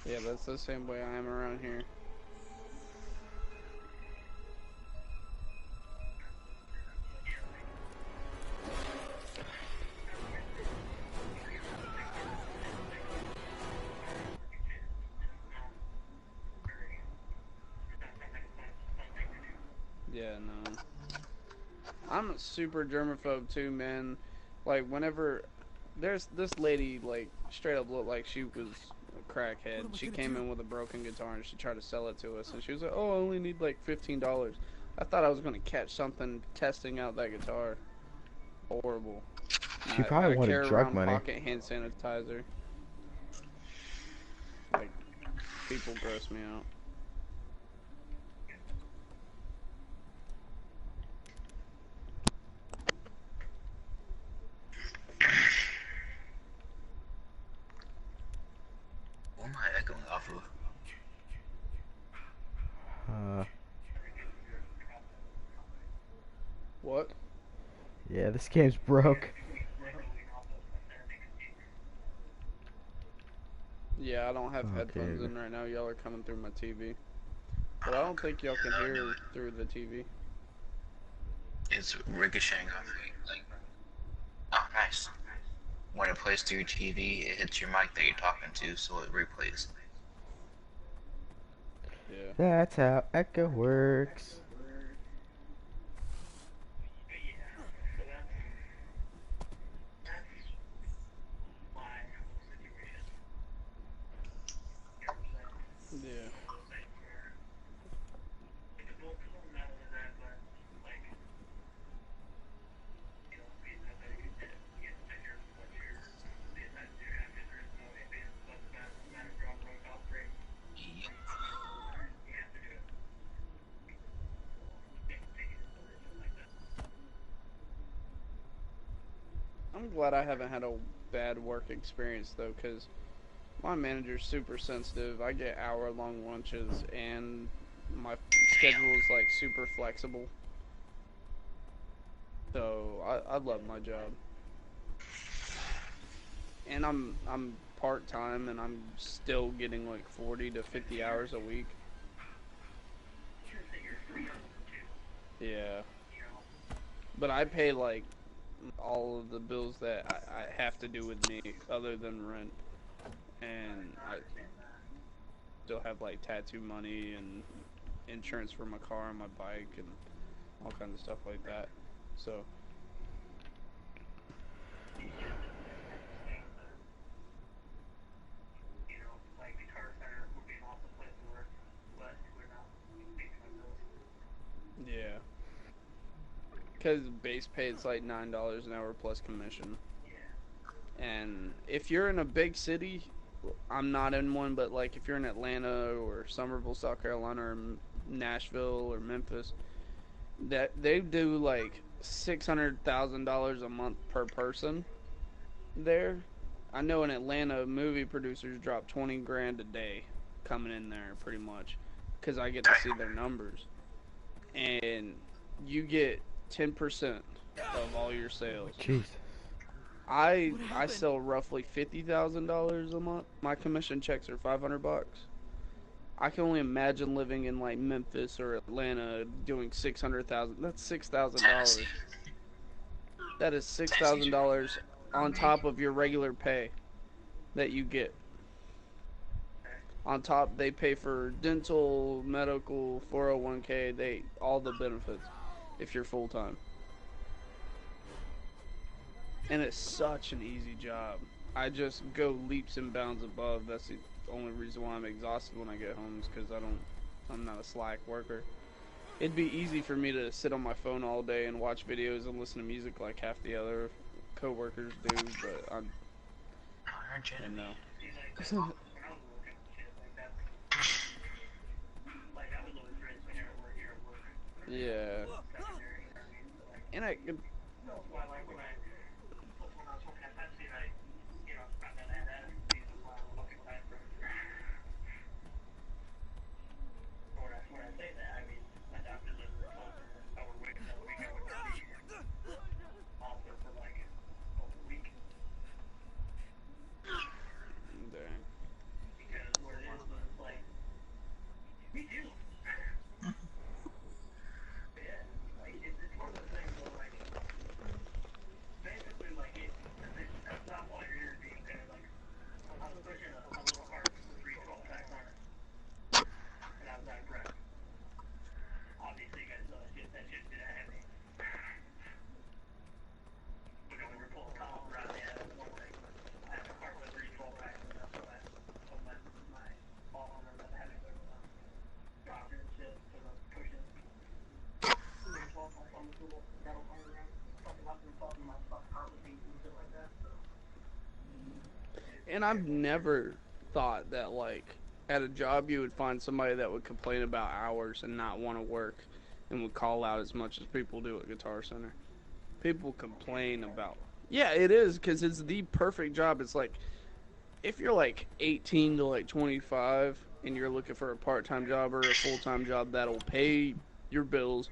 Speaker 1: Yeah, that's the same way I am around here. Yeah, no. I'm a super germaphobe too, man. Like, whenever there's this lady, like, straight up looked like she was a crackhead. She came in with a broken guitar and she tried to sell it to us. And she was like, oh, I only need like $15. I thought I was going to catch something testing out that guitar. Horrible.
Speaker 2: She probably wanted
Speaker 1: carry
Speaker 2: drug
Speaker 1: around
Speaker 2: money.
Speaker 1: pocket hand sanitizer. Like, people gross me out.
Speaker 6: What am I echoing off of?
Speaker 1: What?
Speaker 2: Yeah, this game's broke.
Speaker 1: Yeah, I don't have headphones in right now. Y'all are coming through my TV. But I don't think y'all can hear through the TV.
Speaker 6: It's ricocheting off the, like, oh, nice. When it plays through your TV, it hits your mic that you're talking to, so it replays.
Speaker 1: Yeah.
Speaker 2: That's how Echo works.
Speaker 1: Yeah. I'm glad I haven't had a bad work experience though, because my manager's super sensitive. I get hour-long lunches, and my schedule is like super flexible. So I love my job, and I'm part-time, and I'm still getting like 40 to 50 hours a week. Yeah, but I pay like all of the bills that I have to do with me, other than rent, and I still have like tattoo money and insurance for my car and my bike and all kinds of stuff like that. So yeah, because base pay is like $9 an hour plus commission. And if you're in a big city, I'm not in one, but like if you're in Atlanta or Summerville, South Carolina, or Nashville or Memphis, that they do like $600,000 a month per person there. I know in Atlanta, movie producers drop 20 grand a day coming in there pretty much, because I get to see their numbers, and you get 10% of all your sales.
Speaker 2: Jesus.
Speaker 1: I sell roughly $50,000 a month. My commission checks are $500. I can only imagine living in like Memphis or Atlanta doing 600,000. That's $6,000. That is $6,000 on top of your regular pay that you get. On top, they pay for dental, medical, 401k, all the benefits if you're full time. And it's such an easy job. I just go leaps and bounds above. That's the only reason why I'm exhausted when I get home, is because I'm not a slack worker. It'd be easy for me to sit on my phone all day and watch videos and listen to music like half the other co-workers do, but I'm, you know. Yeah. And And I've never thought that, like, at a job you would find somebody that would complain about hours and not want to work and would call out as much as people do at Guitar Center. People complain about. Yeah, it is, because it's the perfect job. It's like, if you're like 18 to like 25 and you're looking for a part-time job or a full-time job that'll pay your bills,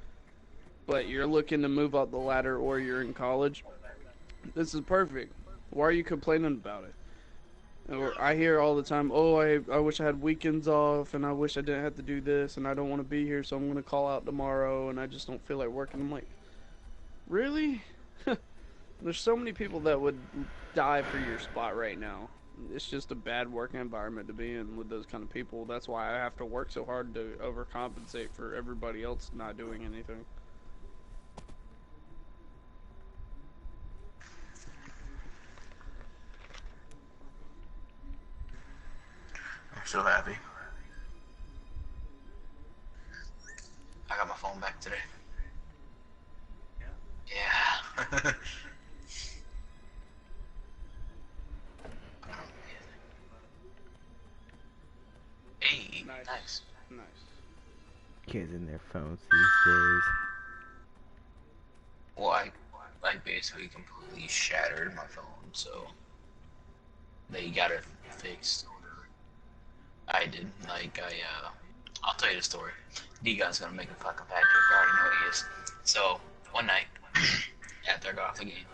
Speaker 1: but you're looking to move up the ladder or you're in college, this is perfect. Why are you complaining about it? Or I hear all the time, oh, I wish I had weekends off, and I wish I didn't have to do this, and I don't want to be here, so I'm going to call out tomorrow, and I just don't feel like working. I'm like, really? There's so many people that would die for your spot right now. It's just a bad working environment to be in with those kind of people. That's why I have to work so hard to overcompensate for everybody else not doing anything.
Speaker 6: I'm so happy. I got my phone back today. Yeah. Hey, nice.
Speaker 1: Nice.
Speaker 2: Kids in their phones these days.
Speaker 6: Well, I basically completely shattered my phone, so they got it fixed. I did. I'll tell you the story. D-Gun's gonna make a fucking fat joke. I already know he is. So, one night, after I got off the game,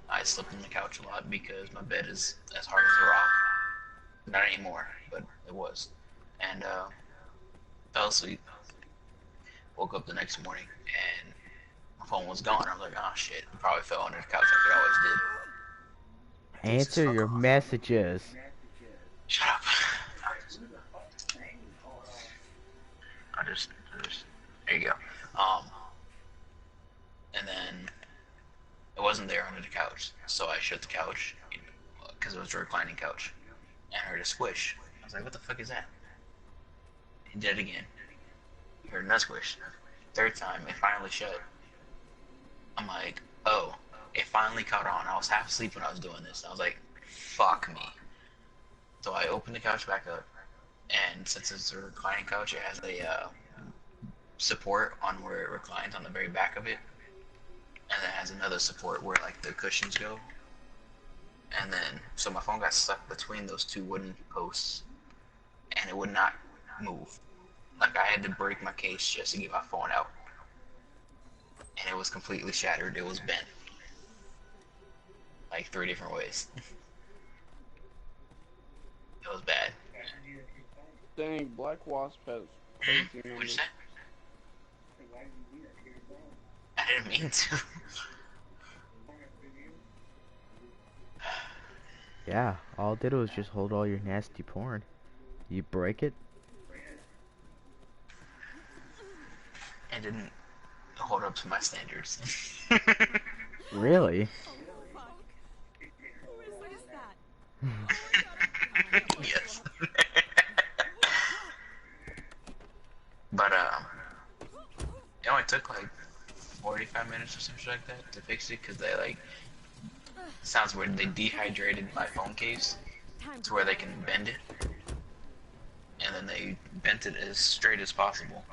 Speaker 6: I slept on the couch a lot because my bed is as hard as a rock. Not anymore, but it was. And, fell asleep. Woke up the next morning, and my phone was gone. I was like, oh shit, it probably fell under the couch like it always did.
Speaker 2: Answer your messages.
Speaker 6: Shut up. I just, there you go. And then it wasn't there under the couch, so I shut the couch, because it was a reclining couch, and I heard a squish. I was like, what the fuck is that? He did it again. I heard another squish. Third time, it finally shut. I'm like, oh, it finally caught on. I was half asleep when I was doing this. I was like, fuck me. So I opened the couch back up, and since it's a reclining couch, it has a support on where it reclines on the very back of it, and then it has another support where like the cushions go. And then so my phone got stuck between those two wooden posts, and it would not move. Like I had to break my case just to get my phone out, and it was completely shattered. It was bent like 3 different ways. It was bad.
Speaker 1: Dang, Black Wasp has
Speaker 6: What'd you say? I didn't mean to.
Speaker 2: Yeah, all it did was just hold all your nasty porn. You break it?
Speaker 6: It didn't hold up to my standards.
Speaker 2: Really?
Speaker 4: Who is that?
Speaker 6: Yes. But it only took like 45 minutes or something like that to fix it, because they like, sounds weird, they dehydrated my phone case to where they can bend it, and then they bent it as straight as possible.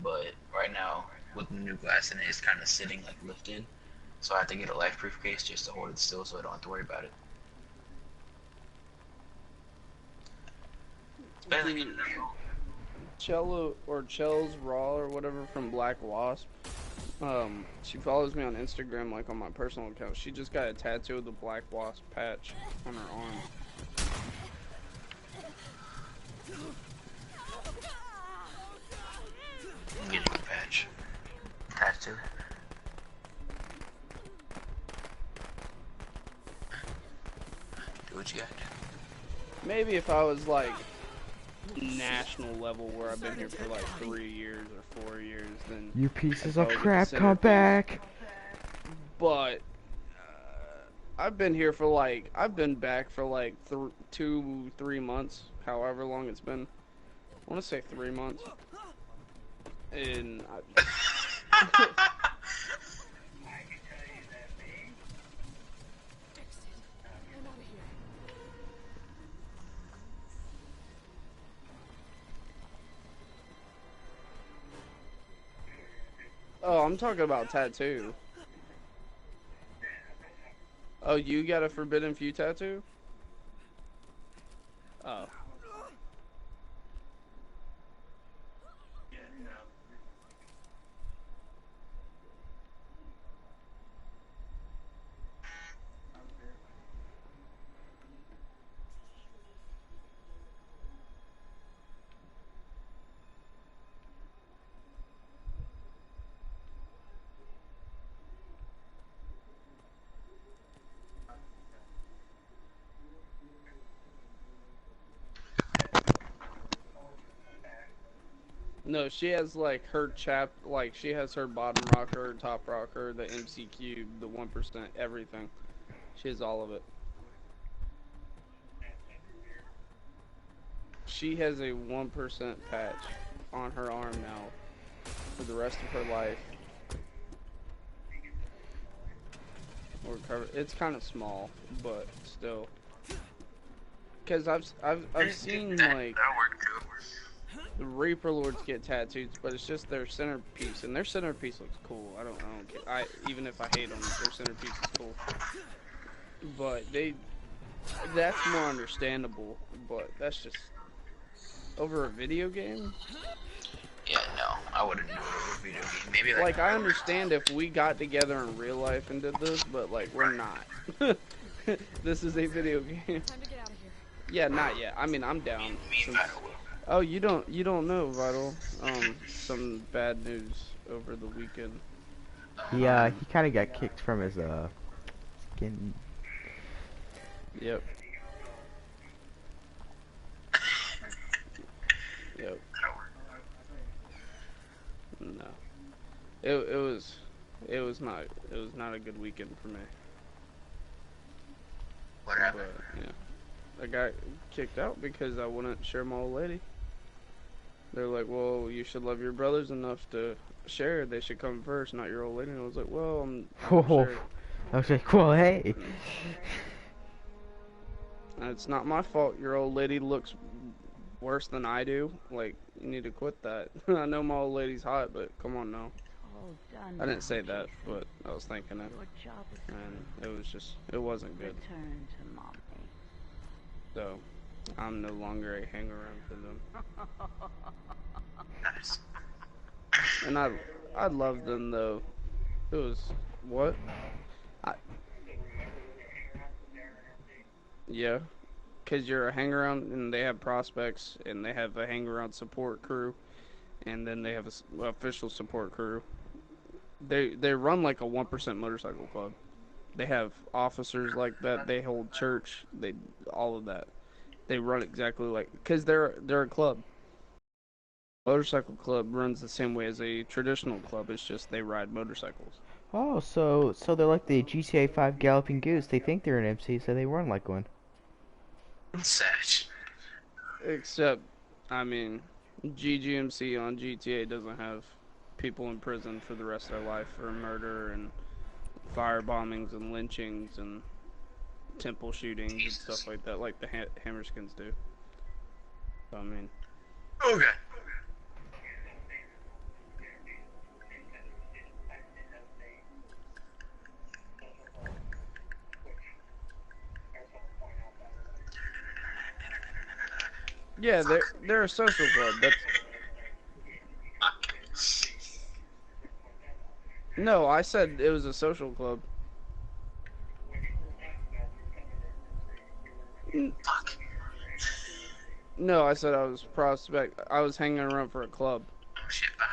Speaker 6: But right now, with the new glass in it, it's kind of sitting like lifted, so I have to get a life-proof case just to hold it still so I don't have to worry about it. It's better than getting a phone.
Speaker 1: Cello or Chels Raw or whatever from Black Wasp. She follows me on Instagram, like on my personal account. She just got a tattoo of the Black Wasp patch on her arm.
Speaker 6: I'm getting a patch. Tattoo. Do what you got to do.
Speaker 1: Maybe if I was like national level where I've been here for like 3 years or 4 years, then
Speaker 2: You pieces
Speaker 1: I'd
Speaker 2: of
Speaker 1: probably get
Speaker 2: crap,
Speaker 1: the
Speaker 2: come
Speaker 1: centerpiece.
Speaker 2: back!
Speaker 1: But I've been here for like, I've been back for like 2-3 months, however long it's been. I want to say 3 months. And Oh, I'm talking about tattoo. Oh, you got a Forbidden Few tattoo? Oh. No, she has like her like she has her bottom rocker, top rocker, the MC cube, the 1%, everything. She has all of it. She has a 1% patch on her arm now for the rest of her life. Or cover. It's kind of small, but still. Cause I've seen like the Reaper Lords get tattoos, but it's just their centerpiece, and their centerpiece looks cool. I don't care. Even if I hate them, their centerpiece is cool. But that's more understandable. But that's just over a video game.
Speaker 6: Yeah, no, I wouldn't do it over a video game. Maybe
Speaker 1: like I understand if we got together in real life and did this, but like we're not. This is a video game.
Speaker 4: Time to get out of here.
Speaker 1: Yeah, not yet. I mean, I'm down. Oh, you don't know, Vital. Some bad news over the weekend.
Speaker 2: Yeah, he kind of got kicked from his skin.
Speaker 1: Yep. Yep. No. It was not a good weekend for me.
Speaker 6: What happened?
Speaker 1: But, yeah. I got kicked out because I wouldn't share my old lady. They're like, well, you should love your brothers enough to share. They should come first, not your old lady. And I was like, well, I'm sure.
Speaker 2: I was like, well, hey.
Speaker 1: And it's not my fault your old lady looks worse than I do. Like, you need to quit that. I know my old lady's hot, but come on now. I didn't say that, but I was thinking it. And it was just, it wasn't good.
Speaker 7: Return to mommy.
Speaker 1: So, I'm no longer a hang-around for them.
Speaker 6: Nice.
Speaker 1: And I love them, though. It was, what? Yeah. Because you're a hang-around, and they have prospects, and they have a hang-around support crew, and then they have a official support crew. They run like a 1% motorcycle club. They have officers like that. They hold church. All of that. They run exactly like, because they're a club. Motorcycle club runs the same way as a traditional club. It's just they ride motorcycles.
Speaker 2: Oh, so they're like the GTA 5 Galloping Goose. They think they're an MC, so they run like one.
Speaker 6: Sash.
Speaker 1: Except, I mean, GGMC on GTA doesn't have people in prison for the rest of their life for murder and fire bombings and lynchings and temple shootings and stuff like that, like the Hammerskins do. So, I mean.
Speaker 6: Okay.
Speaker 1: Yeah, they're a social club. That's. No, I said it was a social club.
Speaker 6: Fuck.
Speaker 1: No, I said I was I was hanging around for a club.
Speaker 6: Oh shit, bye.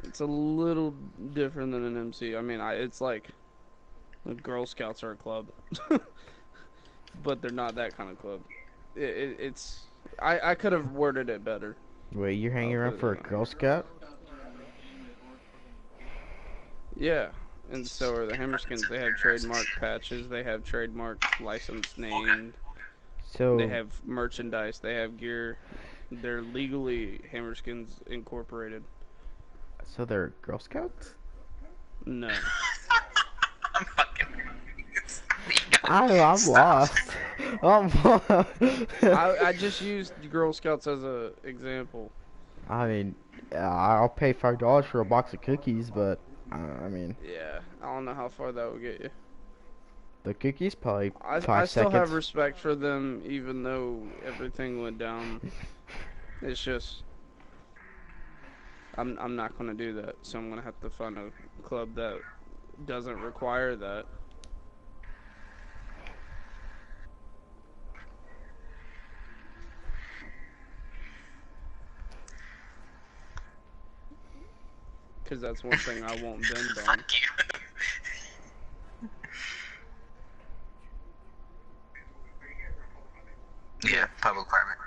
Speaker 1: It's a little different than an MC. I mean, it's like the Girl Scouts are a club, but they're not that kind of club. It's I could have worded it better.
Speaker 2: Wait, you're hanging around for a Girl Scout?
Speaker 1: Yeah, and so are the Hammerskins. They have trademark patches. They have trademark license named.
Speaker 2: So
Speaker 1: they have merchandise. They have gear. They're legally Hammerskins Incorporated.
Speaker 2: So they're Girl Scouts?
Speaker 1: No.
Speaker 6: I'm fucking.
Speaker 2: I'm lost. I'm lost.
Speaker 1: I just used Girl Scouts as a example.
Speaker 2: I mean, I'll pay $5 for a box of cookies, but I mean,
Speaker 1: Yeah, I don't know how far that would get you.
Speaker 2: the cookies probably
Speaker 1: I
Speaker 2: 5
Speaker 1: still
Speaker 2: seconds.
Speaker 1: have respect for them, even though everything went down. It's just I'm not gonna do that, so I'm gonna have to find a club that doesn't require that. Because that's one thing I won't bend on.
Speaker 6: Fuck you. Yeah, public requirement.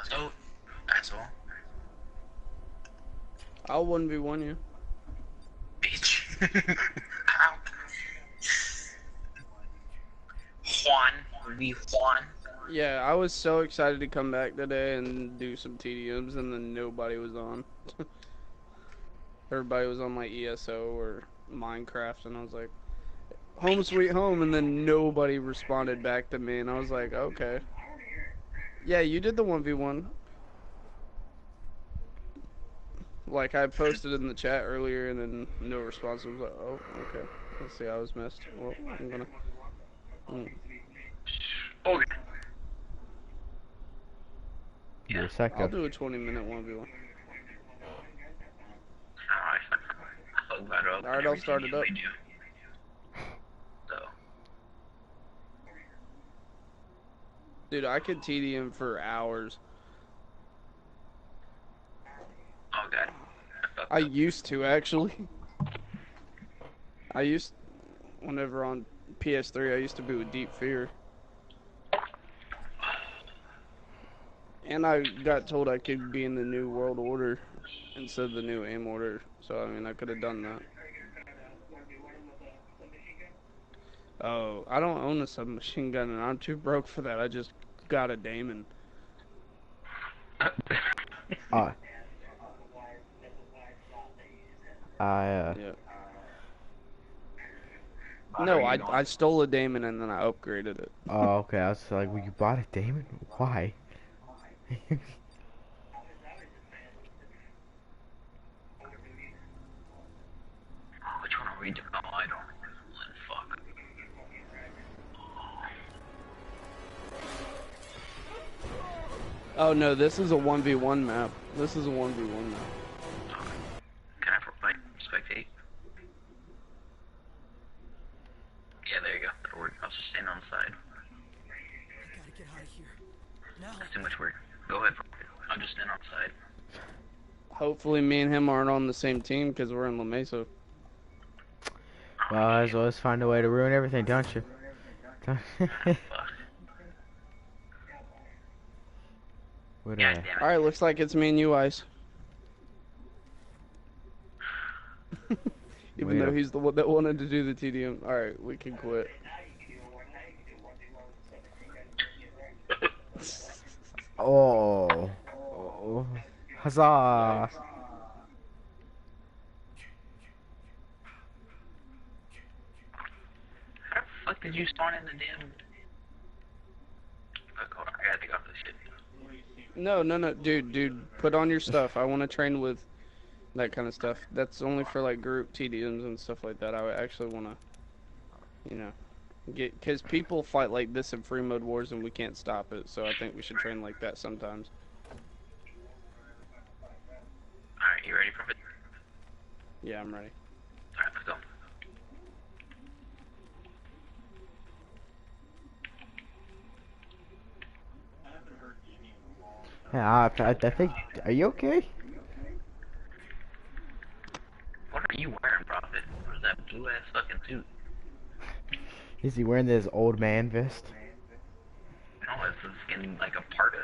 Speaker 6: So, asshole.
Speaker 1: I'll 1v1 you.
Speaker 6: Bitch. Ow. Juan. Juan.
Speaker 1: Yeah, I was so excited to come back today and do some TDMs, and then nobody was on. Everybody was on like ESO or Minecraft, and I was like, home sweet home, and then nobody responded back to me, and I was like, okay. Yeah, you did the 1v1. Like, I posted in the chat earlier, and then no response. I was like, oh, okay. Let's see, I was missed. Well, I'm gonna...
Speaker 6: Okay.
Speaker 2: You're a
Speaker 1: I'll
Speaker 2: psycho.
Speaker 1: do a 20-minute 1v1. Alright, I'll start it up.
Speaker 6: So,
Speaker 1: Dude, I could TDM for hours.
Speaker 6: oh god.
Speaker 1: I used to, actually. Whenever on PS3, I used to be with Deep Fear. And I got told I could be in the New World Order instead of the New AIM Order. So, I mean, I could have done that. Oh, I don't own a submachine gun, and I'm too broke for that. I just got a Damon.
Speaker 2: I
Speaker 1: Yeah. No, I stole a Damon and then I upgraded it.
Speaker 2: Oh, okay. I was like, well, you bought a Damon? Why?
Speaker 6: Which one are we doing? Oh, I don't. Fuck.
Speaker 1: Oh no, this is a 1v1 map. This is a 1v1 map.
Speaker 6: Can I like spectate? Yeah, there you go. That'll work. I'll just stand on the side.
Speaker 5: I gotta get out of here. Now.
Speaker 6: That's too much work. Go ahead. I'll just stand on the side.
Speaker 1: Hopefully me and him aren't on the same team because we're in La Mesa.
Speaker 2: Well, as always, find a way to ruin everything, don't you?
Speaker 6: Fuck.
Speaker 2: What,
Speaker 6: God damn it.
Speaker 1: Alright, looks like it's me and you, Ice. Even
Speaker 2: Wait
Speaker 1: though
Speaker 2: up.
Speaker 1: he's the one that wanted to do the TDM. Alright, we can quit.
Speaker 2: Oh. Oh. Huzzah.
Speaker 6: How the fuck did you spawn in the damn... Fuck, hold on. I gotta take off this shit.
Speaker 1: No, dude, put on your stuff. I want to train with that kind of stuff. That's only for like group TDMs and stuff like that. I actually want to, you know, because people fight like this in free mode wars and we can't stop it. So I think we should train like that sometimes.
Speaker 6: Alright, you ready for it?
Speaker 1: Yeah, I'm ready.
Speaker 6: Alright, let's go.
Speaker 2: Yeah, I think. Are you okay?
Speaker 6: What are you wearing, Prophet? Where's that blue ass fucking suit?
Speaker 2: Is he wearing this old man vest?
Speaker 6: No, it's skin like a parka.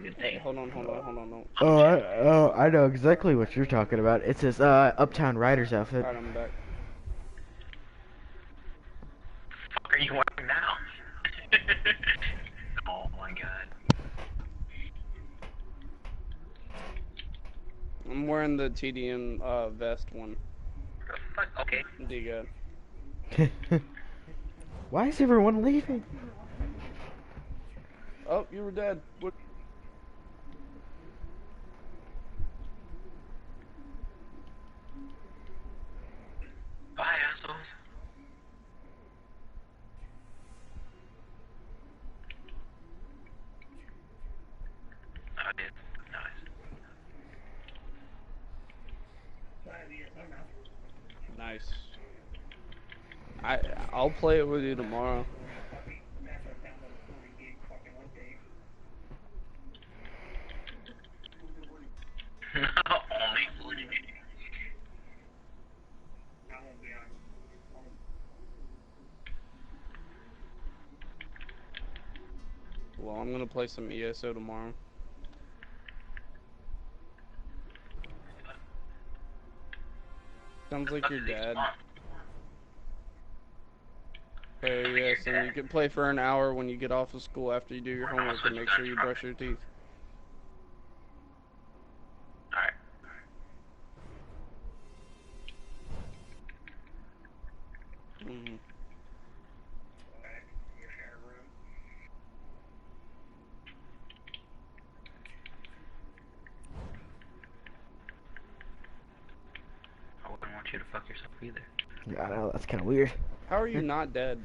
Speaker 6: Good thing.
Speaker 1: Hold on. No.
Speaker 2: Oh, I know exactly what you're talking about. It's his Uptown Riders outfit.
Speaker 1: Alright, I'm back.
Speaker 6: What are you wearing now? Oh my god.
Speaker 1: I'm wearing the TDM vest one.
Speaker 6: Fuck, okay.
Speaker 1: D-God.
Speaker 2: Why is everyone leaving?
Speaker 1: Oh, you were dead. What?
Speaker 6: Bye, assholes. Oh, dude. Nice.
Speaker 1: Nice. I'll play it with you tomorrow.
Speaker 6: Only 40 minutes.
Speaker 1: Well, I'm gonna play some ESO tomorrow. Sounds like your dad. Oh yes, and you can play for an hour when you get off of school after you do your homework and make sure you brush your teeth.
Speaker 6: Alright.
Speaker 1: Mm-hmm.
Speaker 6: I wouldn't want you to fuck yourself either.
Speaker 2: I know, that's kind of weird.
Speaker 1: How are you not dead?